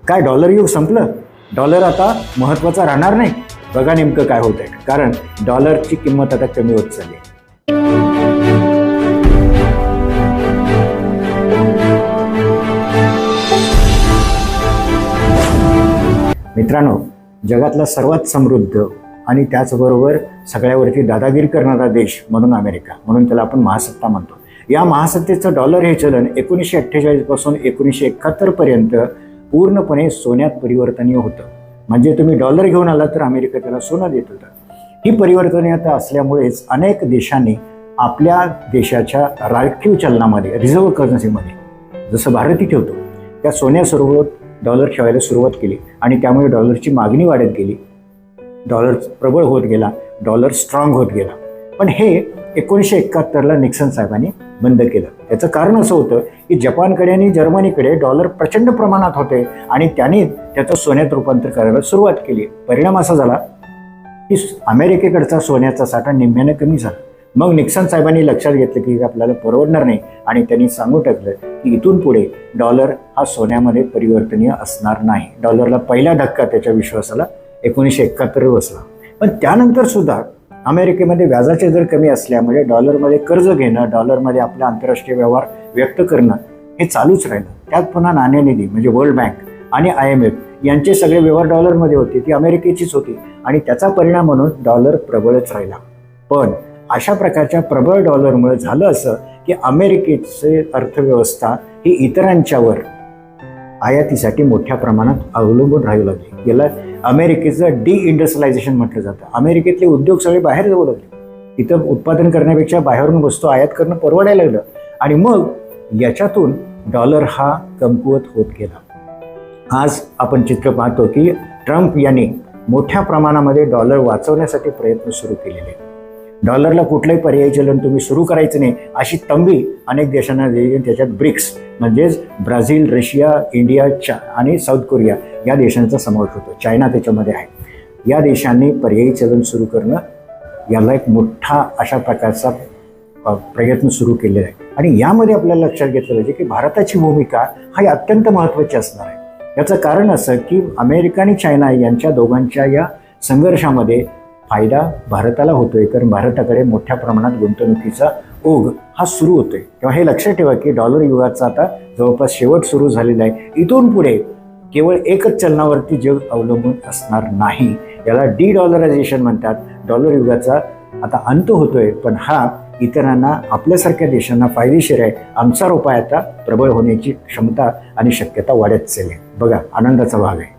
काय डॉलर युग संपलं? डॉलर आता महत्त्वाचा राहणार नाही? बघा नेमकं काय होत आहे. कारण डॉलरची किंमत आता कमी होत चालली. मित्रांनो, जगातला सर्वात समृद्ध आणि त्याचबरोबर सगळ्यावरती दादागिरी करणारा देश म्हणून अमेरिका, म्हणून त्याला आपण महासत्ता म्हणतो. या महासत्तेचं डॉलर हे चलन 1948 पासून 1971 पर्यंत पूर्णपणे सोन्यात परिवर्तनीय होतं. म्हणजे तुम्ही डॉलर घेऊन आला तर अमेरिका त्याला सोनं देत होतं. ही परिवर्तनीयता असल्यामुळेच अनेक देशांनी आपल्या देशाच्या राखीव चलनामध्ये, रिझर्व्ह करन्सीमध्ये, जसं भारतही ठेवतो त्या सोन्यासोबत डॉलर ठेवायला सुरुवात केली आणि त्यामुळे डॉलरची मागणी वाढत गेली, डॉलर प्रबळ होत गेला, डॉलर स्ट्रॉंग होत गेला. पण हे 1971ला निक्सन साहेबांनी बंद केलं. त्याचं कारण असं होतं की जपानकडे आणि जर्मनीकडे डॉलर प्रचंड प्रमाणात होते आणि त्यांनी त्याचं सोन्यात रूपांतर करायला सुरुवात केली. परिणाम असा झाला की अमेरिकेकडचा सोन्याचा साठा निम्म्यानं कमी झाला. मग निक्सन साहेबांनी लक्षात घेतलं की आपल्याला परवडणार नाही आणि त्यांनी सांगून टाकलं की इथून पुढे डॉलर हा सोन्यामध्ये परिवर्तनीय असणार नाही. डॉलरला पहिला धक्का त्याच्या विश्वासाला 1971 बसला. पण त्यानंतर सुद्धा अमेरिकेमध्ये व्याजाचे दर कमी असल्यामुळे डॉलरमध्ये कर्ज घेणं, डॉलरमध्ये आपला आंतरराष्ट्रीय व्यवहार व्यक्त करणं हे चालूच राहिलं. त्यात पुन्हा नाणेनिधी म्हणजे वर्ल्ड बँक आणि IMF यांचे सगळे व्यवहार डॉलरमध्ये होते, ती अमेरिकेचीच होती आणि त्याचा परिणाम म्हणून डॉलर प्रबळच राहिला. पण अशा प्रकारच्या प्रबळ डॉलरमुळे झालं असं की अमेरिकेची अर्थव्यवस्था ही इतरांच्यावर आयातीसाठी मोठ्या प्रमाणात अवलंबून राहू लागली. याला अमेरिकेचं डिइंडस्ट्रियलायझेशन म्हटलं जातं. अमेरिकेतले उद्योग सगळे बाहेर जाऊ लागले. इथं उत्पादन करण्यापेक्षा बाहेरून वस्तू आयात करणं परवडायला लागलं आणि मग याच्यातून डॉलर हा कमकुवत होत गेला. आज आपण चित्र पाहतो की ट्रम्प यांनी मोठ्या प्रमाणामध्ये डॉलर वाचवण्यासाठी प्रयत्न सुरू केलेले आहेत. डॉलरला कुठलंही पर्यायी चलन तुम्ही सुरू करायचं नाही अशी तंबी अनेक देशांना दिली. त्याच्यात ब्रिक्स म्हणजेच ब्राझील, रशिया, इंडिया आणि साऊथ कोरिया या देशांचा समावेश होतो. चायना त्याच्यामध्ये आहे. या देशांनी पर्यायी चलन सुरू करणं याला एक मोठा अशा प्रकारचा प्रयत्न सुरू केलेला आहे. आणि यामध्ये आपल्याला लक्षात घेतलं पाहिजे की भारताची भूमिका हा अत्यंत महत्त्वाची असणार आहे. याचं कारण असं की अमेरिका आणि चायना यांच्या दोघांच्या या संघर्षामध्ये फायदा भारताला होतोय, कारण भारताकडे मोठ्या प्रमाणात गुंतवणुकीचा ओघ हा सुरू होतोय. तेव्हा हे लक्षात ठेवा की डॉलर युगाचा आता जवळपास शेवट सुरू झालेला आहे. इथून पुढे केवळ एकच चलनावरती जग अवलंबून असणार नाही. याला डॉलरायझेशन म्हणतात. डॉलर युगाचा आता अंत होतोय, पण हा इतरांना, आपल्यासारख्या देशांना फायदेशीर आहे. आमचा उपाय आता प्रबळ होण्याची क्षमता आणि शक्यता वाढत चालली. बघा, आनंदाचा भाग आहे.